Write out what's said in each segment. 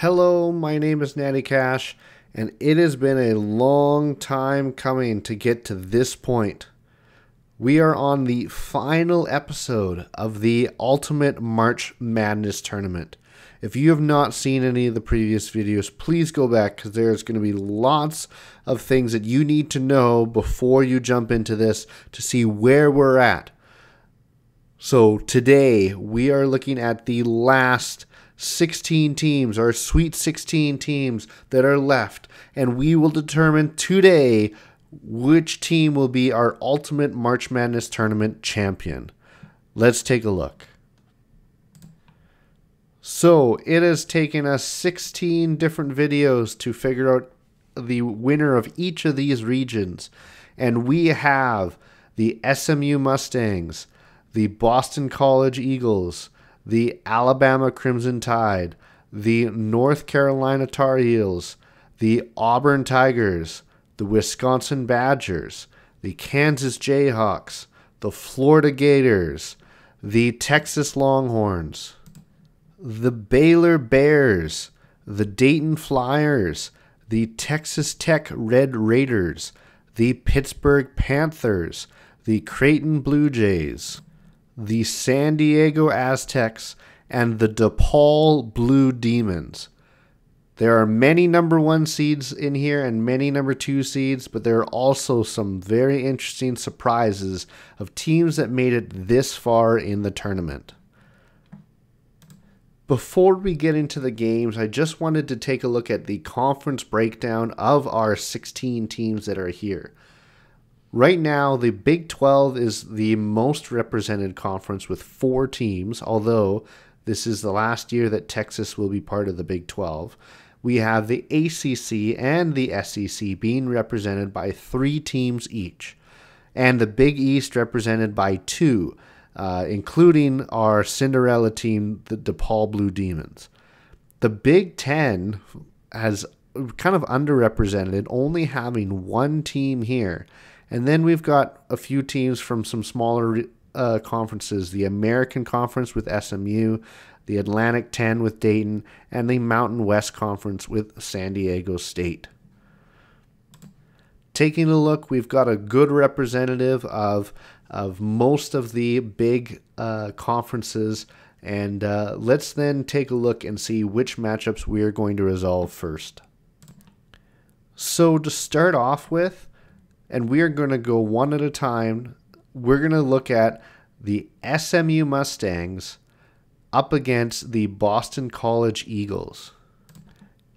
Hello, my name is Natty Cash, and it has been a long time coming to get to this point. We are on the final episode of the Ultimate March Madness Tournament. If you have not seen any of the previous videos, please go back because there's going to be lots of things that you need to know before you jump into this to see where we're at. So today we are looking at the last 16 teams, our Sweet 16 teams that are left, and we will determine today which team will be our Ultimate March Madness Tournament champion. Let's take a look. So it has taken us 16 different videos to figure out the winner of each of these regions, and we have the SMU Mustangs, the Boston College Eagles, the Alabama Crimson Tide, the North Carolina Tar Heels, the Auburn Tigers, the Wisconsin Badgers, the Kansas Jayhawks, the Florida Gators, the Texas Longhorns, the Baylor Bears, the Dayton Flyers, the Texas Tech Red Raiders, the Pittsburgh Panthers, the Creighton Blue Jays, the San Diego Aztecs, and the DePaul Blue Demons. There are many number 1 seeds in here and many number 2 seeds, but there are also some very interesting surprises of teams that made it this far in the tournament. Before we get into the games, I just wanted to take a look at the conference breakdown of our 16 teams that are here. Right now, the Big 12 is the most represented conference with 4 teams, although this is the last year that Texas will be part of the Big 12. We have the ACC and the SEC being represented by 3 teams each, and the Big East represented by 2, including our Cinderella team, the DePaul Blue Demons. The Big 10 has kind of underrepresented, only having 1 team here. And then we've got a few teams from some smaller conferences, the American Conference with SMU, the Atlantic 10 with Dayton, and the Mountain West Conference with San Diego State. Taking a look, we've got a good representative of most of the big conferences, and let's then take a look and see which matchups we're going to resolve first. So to start off with, and we are going to go one at a time, we're going to look at the SMU Mustangs up against the Boston College Eagles.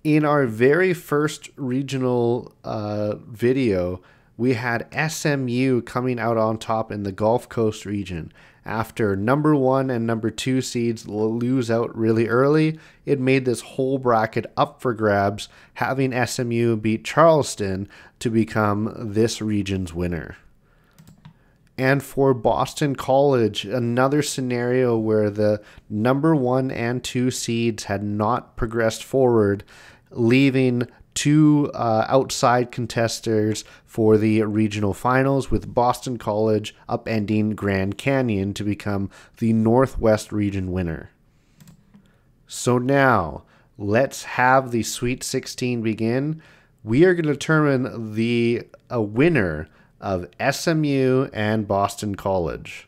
In our very first regional video, we had SMU coming out on top in the Gulf Coast region. After number 1 and number 2 seeds lose out really early, it made this whole bracket up for grabs, having SMU beat Charleston to become this region's winner. And for Boston College, another scenario where the number 1 and 2 seeds had not progressed forward, leaving 2 outside contesters for the regional finals, with Boston College upending Grand Canyon to become the Northwest region winner. So now, let's have the Sweet 16 begin. We are going to determine the winner of SMU and Boston College.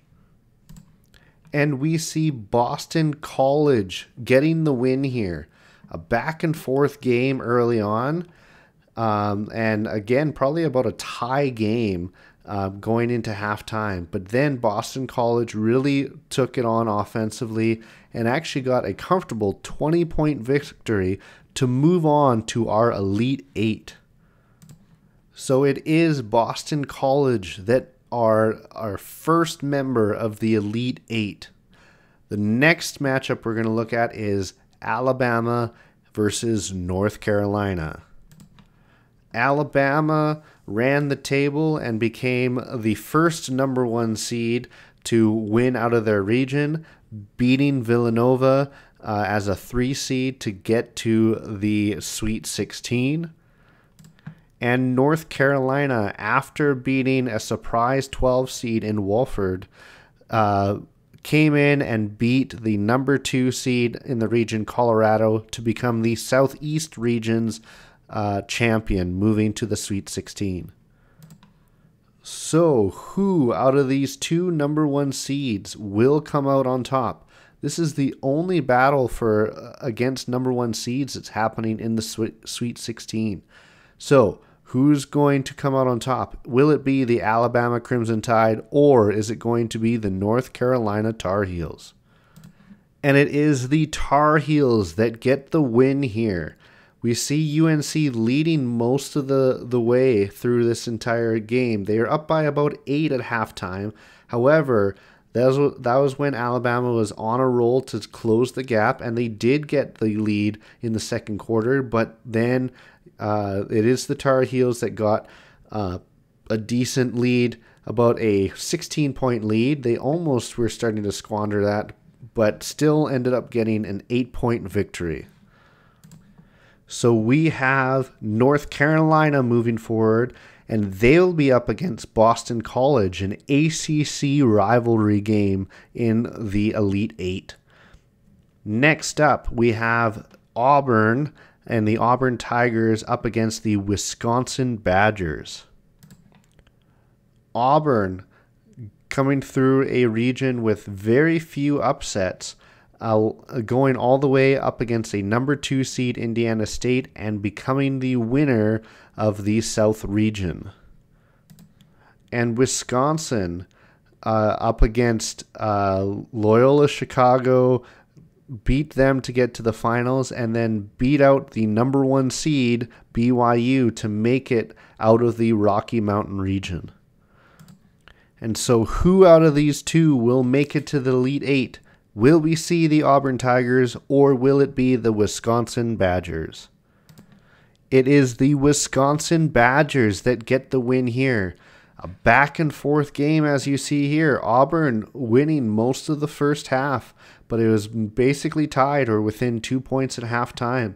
And we see Boston College getting the win here. A back and forth game early on, and again probably about a tie game going into halftime, but then Boston College really took it on offensively and actually got a comfortable 20-point victory to move on to our Elite 8. So it is Boston College that are our first member of the Elite 8. The next matchup we're going to look at is Alabama versus North Carolina. Alabama ran the table and became the first number 1 seed to win out of their region, beating Villanova as a 3 seed to get to the Sweet 16. And North Carolina, after beating a surprise 12 seed in Wofford, came in and beat the number 2 seed in the region, Colorado, to become the Southeast region's champion, moving to the Sweet 16. So, who out of these 2 number 1 seeds will come out on top? This is the only battle for against number 1 seeds that's happening in the Sweet 16. So, who's going to come out on top? Will it be the Alabama Crimson Tide, or is it going to be the North Carolina Tar Heels? And it is the Tar Heels that get the win here. We see UNC leading most of the way through this entire game. They are up by about 8 at halftime. However, that was when Alabama was on a roll to close the gap, and they did get the lead in the second quarter. But then it is the Tar Heels that got a decent lead, about a 16-point lead. They almost were starting to squander that, but still ended up getting an 8-point victory. So we have North Carolina moving forward, and they'll be up against Boston College, an ACC rivalry game in the Elite Eight. Next up, we have Auburn and the Auburn Tigers up against the Wisconsin Badgers. Auburn coming through a region with very few upsets, going all the way up against a number 2 seed Indiana State and becoming the winner of the South region. And Wisconsin up against Loyola Chicago, beat them to get to the finals, and then beat out the number 1 seed BYU to make it out of the Rocky Mountain region. And so who out of these 2 will make it to the Elite Eight? Will we see the Auburn Tigers, or will it be the Wisconsin Badgers? It is the Wisconsin Badgers that get the win here. A back and forth game, as you see here. Auburn winning most of the first half, but it was basically tied or within 2 points at halftime.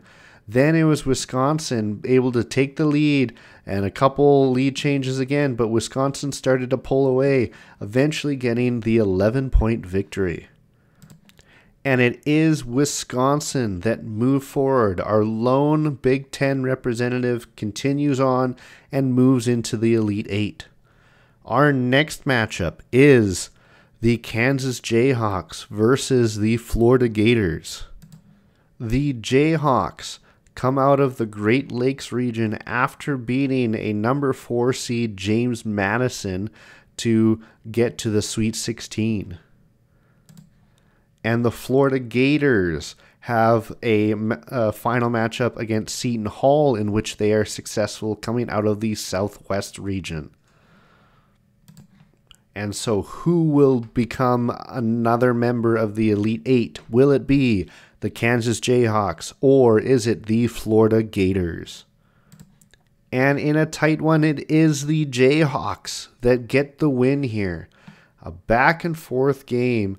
Then it was Wisconsin able to take the lead and a couple lead changes again, but Wisconsin started to pull away, eventually getting the 11-point victory. And it is Wisconsin that moved forward. Our lone Big Ten representative continues on and moves into the Elite Eight. Our next matchup is the Kansas Jayhawks versus the Florida Gators. The Jayhawks come out of the Great Lakes region after beating a number 4 seed James Madison to get to the Sweet 16. And the Florida Gators have a final matchup against Seton Hall, in which they are successful, coming out of the Southwest region. And so who will become another member of the Elite Eight? Will it be the Kansas Jayhawks, or is it the Florida Gators? And in a tight one, it is the Jayhawks that get the win here. A back and forth game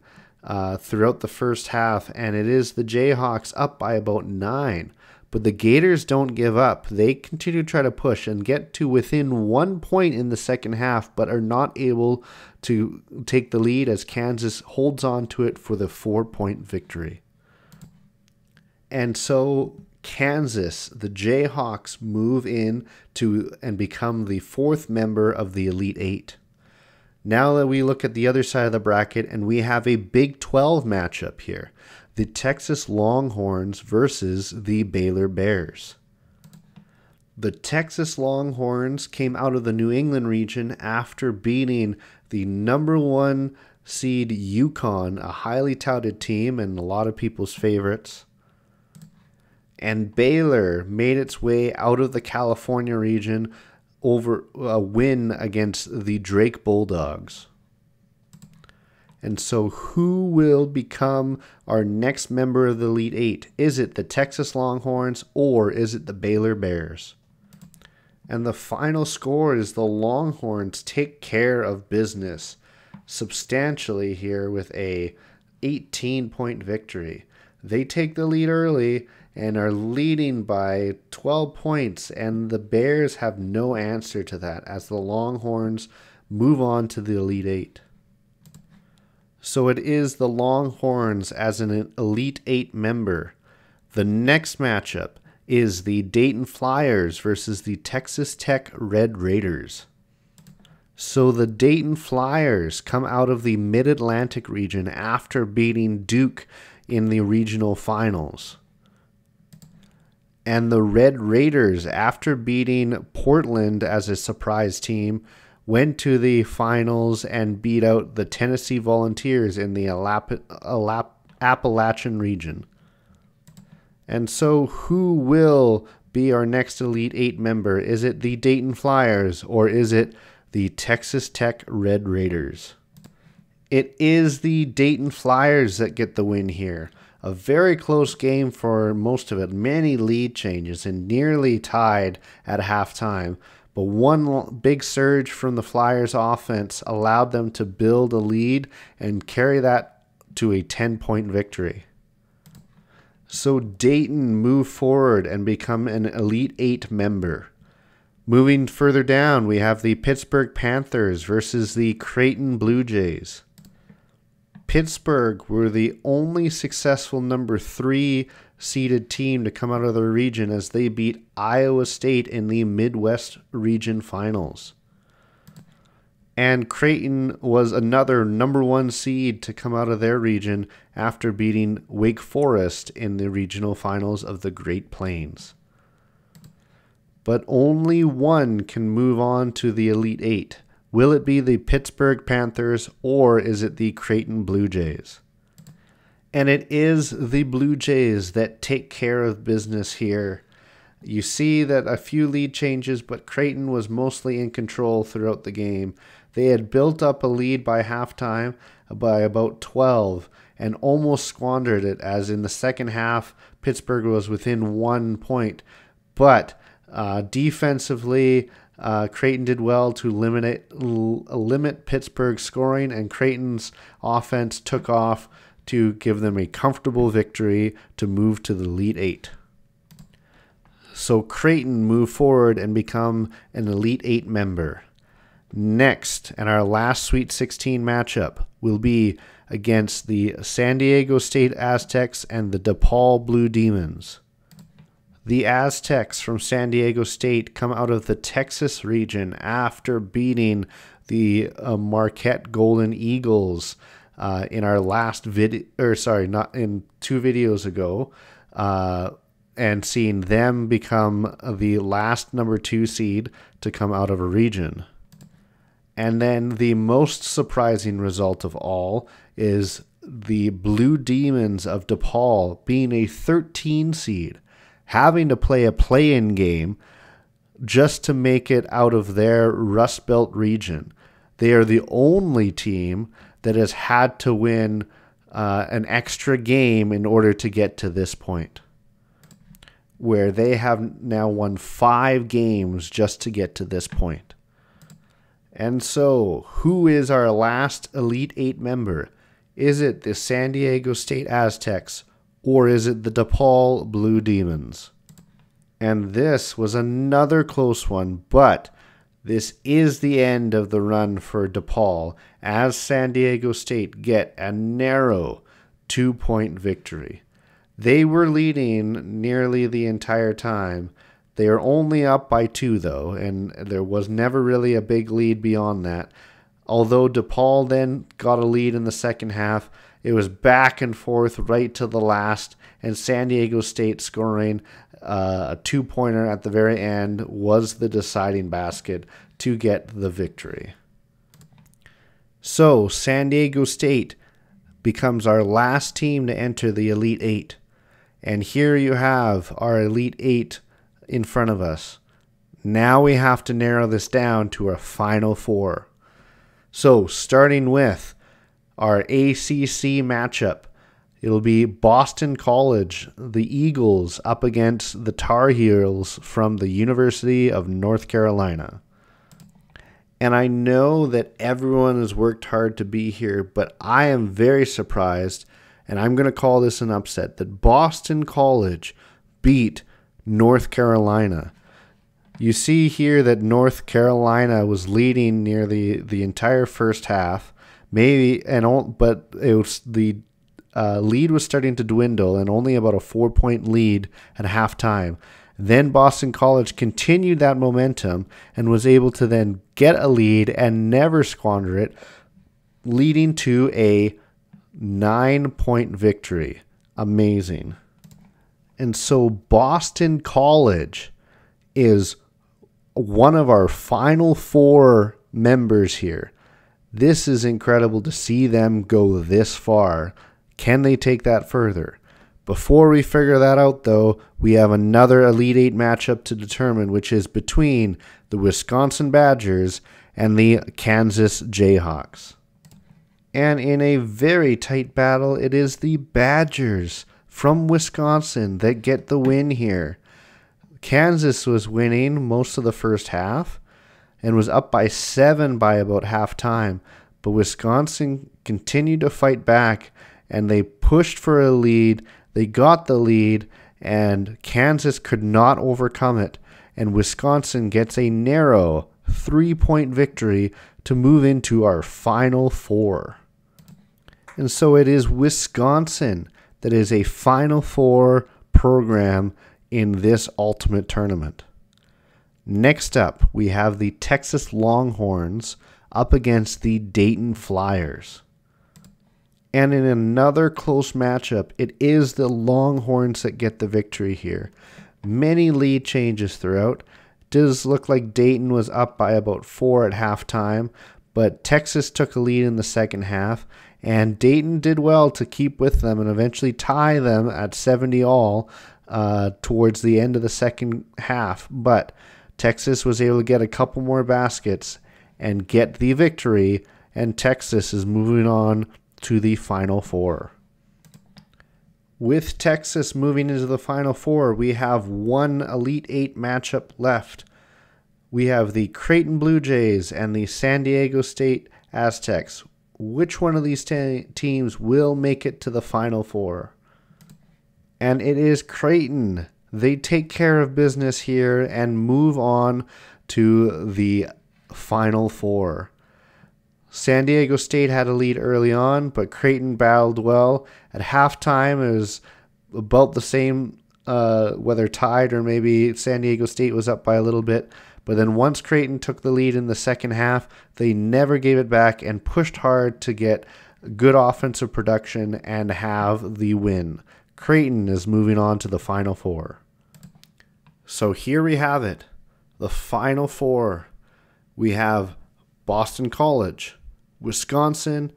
throughout the first half, and it is the Jayhawks up by about 9. But the Gators don't give up. They continue to try to push and get to within 1 point in the second half, but are not able to take the lead as Kansas holds on to it for the 4-point victory. And so Kansas, the Jayhawks, move in to and become the 4th member of the Elite Eight. Now that we look at the other side of the bracket, and we have a Big 12 matchup here. The Texas Longhorns versus the Baylor Bears. The Texas Longhorns came out of the New England region after beating the number 1 seed UConn, a highly touted team and a lot of people's favorites. And Baylor made its way out of the California region over a win against the Drake Bulldogs. And so who will become our next member of the Elite Eight? Is it the Texas Longhorns, or is it the Baylor Bears? And the final score is the Longhorns take care of business substantially here with a 18-point victory. They take the lead early and are leading by 12 points, and the Bears have no answer to that as the Longhorns move on to the Elite Eight. So it is the Longhorns as an Elite Eight member. The next matchup is the Dayton Flyers versus the Texas Tech Red Raiders. So the Dayton Flyers come out of the Mid-Atlantic region after beating Duke in the regional finals. And the Red Raiders, after beating Portland as a surprise team, went to the finals and beat out the Tennessee Volunteers in the Appalachian region. And so who will be our next Elite Eight member? Is it the Dayton Flyers or is it the Texas Tech Red Raiders? It is the Dayton Flyers that get the win here. A very close game for most of it. Many lead changes and nearly tied at halftime. But one big surge from the Flyers offense allowed them to build a lead and carry that to a 10-point victory. So Dayton move forward and become an Elite Eight member. Moving further down, we have the Pittsburgh Panthers versus the Creighton Blue Jays. Pittsburgh were the only successful number 3 seeded team to come out of the region as they beat Iowa State in the Midwest region finals. And Creighton was another number 1 seed to come out of their region after beating Wake Forest in the regional finals of the Great Plains. But only one can move on to the Elite Eight. Will it be the Pittsburgh Panthers or is it the Creighton Blue Jays? And it is the Blue Jays that take care of business here. You see that a few lead changes, but Creighton was mostly in control throughout the game. They had built up a lead by halftime by about 12 and almost squandered it, as in the second half, Pittsburgh was within 1 point. But defensively, Creighton did well to limit Pittsburgh's scoring, and Creighton's offense took off to give them a comfortable victory to move to the Elite Eight. So Creighton move forward and become an Elite Eight member. Next, and our last Sweet 16 matchup will be against the San Diego State Aztecs and the DePaul Blue Demons. The Aztecs from San Diego State come out of the Texas region after beating the Marquette Golden Eagles in our last video, not in 2 videos ago, and seeing them become the last number 2 seed to come out of a region. And then the most surprising result of all is the Blue Demons of DePaul being a 13 seed, having to play a play-in game just to make it out of their Rust Belt region. They are the only team that has had to win an extra game in order to get to this point, where they have now won 5 games just to get to this point. And so, who is our last Elite Eight member? Is it the San Diego State Aztecs or is it the DePaul Blue Demons? And this was another close one, but this is the end of the run for DePaul as San Diego State get a narrow 2-point victory. They were leading nearly the entire time. They are only up by 2 though, and there was never really a big lead beyond that. Although DePaul then got a lead in the second half, it was back and forth right to the last, and San Diego State scoring a 2-pointer at the very end was the deciding basket to get the victory. So San Diego State becomes our last team to enter the Elite Eight. And here you have our Elite Eight in front of us. Now we have to narrow this down to our final 4. So starting with our ACC matchup, it'll be Boston College, the Eagles, up against the Tar Heels from the University of North Carolina. And I know that everyone has worked hard to be here, but I am very surprised, and I'm going to call this an upset, that Boston College beat North Carolina. You see here that North Carolina was leading near the entire first half, But it was the lead was starting to dwindle, and only about a 4-point lead at halftime. Then Boston College continued that momentum and was able to then get a lead and never squander it, leading to a 9-point victory. Amazing. And so Boston College is one of our Final Four members here. This is incredible to see them go this far. Can they take that further? Before we figure that out, though, we have another Elite Eight matchup to determine, which is between the Wisconsin Badgers and the Kansas Jayhawks. And in a very tight battle, it is the Badgers from Wisconsin that get the win here. Kansas was winning most of the first half and was up by 7 by about halftime, but Wisconsin continued to fight back and they pushed for a lead. They got the lead, and Kansas could not overcome it, and Wisconsin gets a narrow 3-point victory to move into our Final Four. And so it is Wisconsin that is a Final Four program in this ultimate tournament. Next up, we have the Texas Longhorns up against the Dayton Flyers. And in another close matchup, it is the Longhorns that get the victory here. Many lead changes throughout. It does look like Dayton was up by about 4 at halftime, but Texas took a lead in the second half, and Dayton did well to keep with them and eventually tie them at 70 all towards the end of the second half. But Texas was able to get a couple more baskets and get the victory, and Texas is moving on to the Final Four. With Texas moving into the Final Four, we have one Elite Eight matchup left. We have the Creighton Blue Jays and the San Diego State Aztecs. Which one of these teams will make it to the Final Four? And it is Creighton. They take care of business here and move on to the Final Four. San Diego State had a lead early on, but Creighton battled well. At halftime, it was about the same, whether tied or maybe San Diego State was up by a little bit. But then once Creighton took the lead in the second half, they never gave it back and pushed hard to get good offensive production and have the win. Creighton is moving on to the Final Four. So here we have it, the Final Four. We have Boston College, Wisconsin,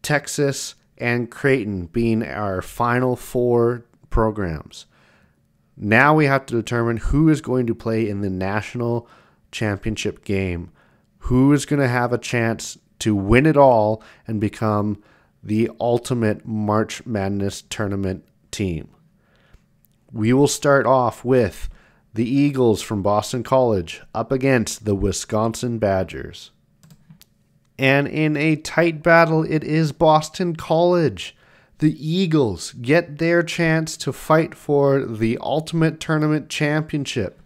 Texas, and Creighton being our Final Four programs. Now we have to determine who is going to play in the national championship game. Who is going to have a chance to win it all and become the ultimate March Madness tournament team? We will start off with the Eagles from Boston College up against the Wisconsin Badgers. And in a tight battle, it is Boston College. The Eagles get their chance to fight for the ultimate tournament championship.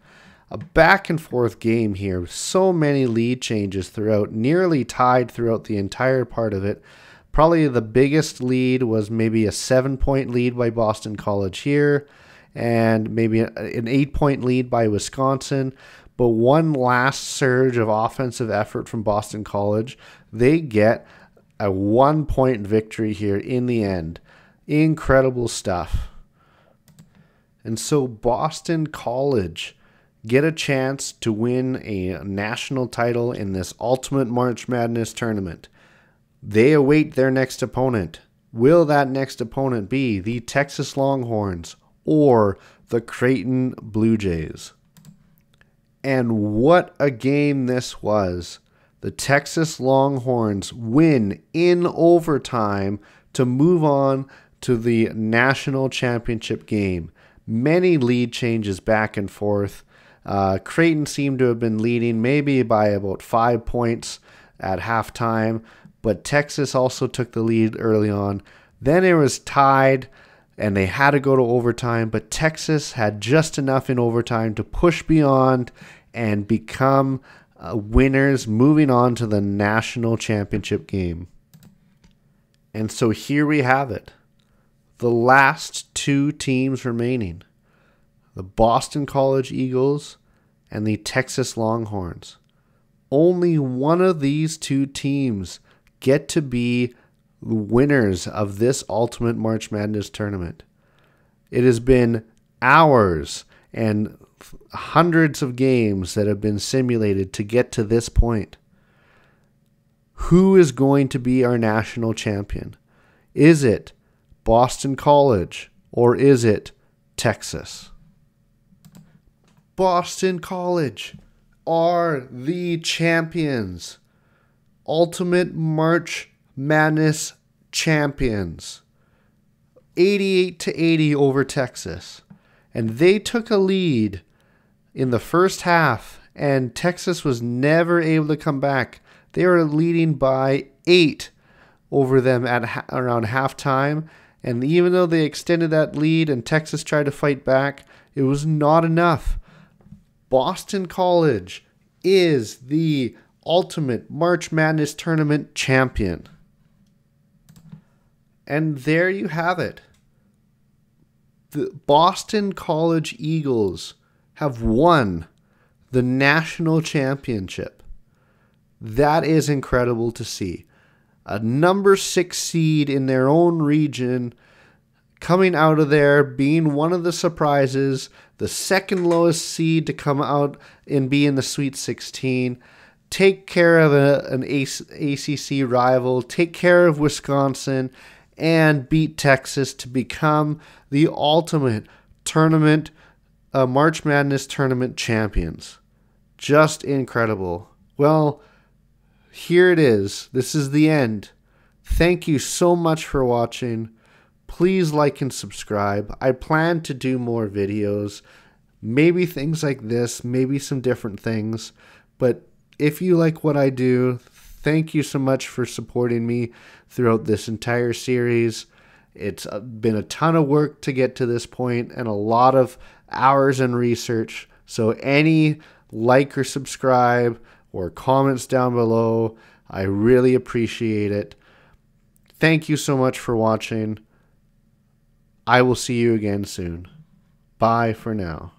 A back and forth game here. So many lead changes throughout, nearly tied throughout the entire part of it. Probably the biggest lead was maybe a 7-point lead by Boston College here, and maybe an 8-point lead by Wisconsin. But one last surge of offensive effort from Boston College. They get a 1-point victory here in the end. Incredible stuff. And so Boston College get a chance to win a national title in this Ultimate March Madness tournament. They await their next opponent. Will that next opponent be the Texas Longhorns or the Creighton Blue Jays? And what a game this was. The Texas Longhorns win in overtime to move on to the national championship game. Many lead changes back and forth. Creighton seemed to have been leading maybe by about 5 points at halftime, but Texas also took the lead early on. Then it was tied, and they had to go to overtime, but Texas had just enough in overtime to push beyond and become winners, moving on to the national championship game. And so here we have it. The last two teams remaining. The Boston College Eagles and the Texas Longhorns. Only one of these two teams get to be the winners of this Ultimate March Madness tournament. It has been hours and hundreds of games that have been simulated to get to this point. Who is going to be our national champion? Is it Boston College or is it Texas? Boston College are the champions. Ultimate March Madness champions. 88-80 over Texas. And they took a lead in the first half, and Texas was never able to come back. They were leading by 8 over them at around halftime. And even though they extended that lead and Texas tried to fight back, it was not enough. Boston College is the Ultimate March Madness Tournament champion. And there you have it. The Boston College Eagles have won the national championship. That is incredible to see. A number 6 seed in their own region, coming out of there, being one of the surprises, the second lowest seed to come out and be in the Sweet 16, take care of an ACC rival, take care of Wisconsin, and beat Texas to become the ultimate tournament, March Madness tournament champions. Just incredible. Well, here it is. This is the end. Thank you so much for watching. Please like and subscribe. I plan to do more videos, maybe things like this, maybe some different things. But if you like what I do, thank you so much for supporting me throughout this entire series. It's been a ton of work to get to this point and a lot of hours and research. So any like or subscribe or comments down below, I really appreciate it. Thank you so much for watching. I will see you again soon. Bye for now.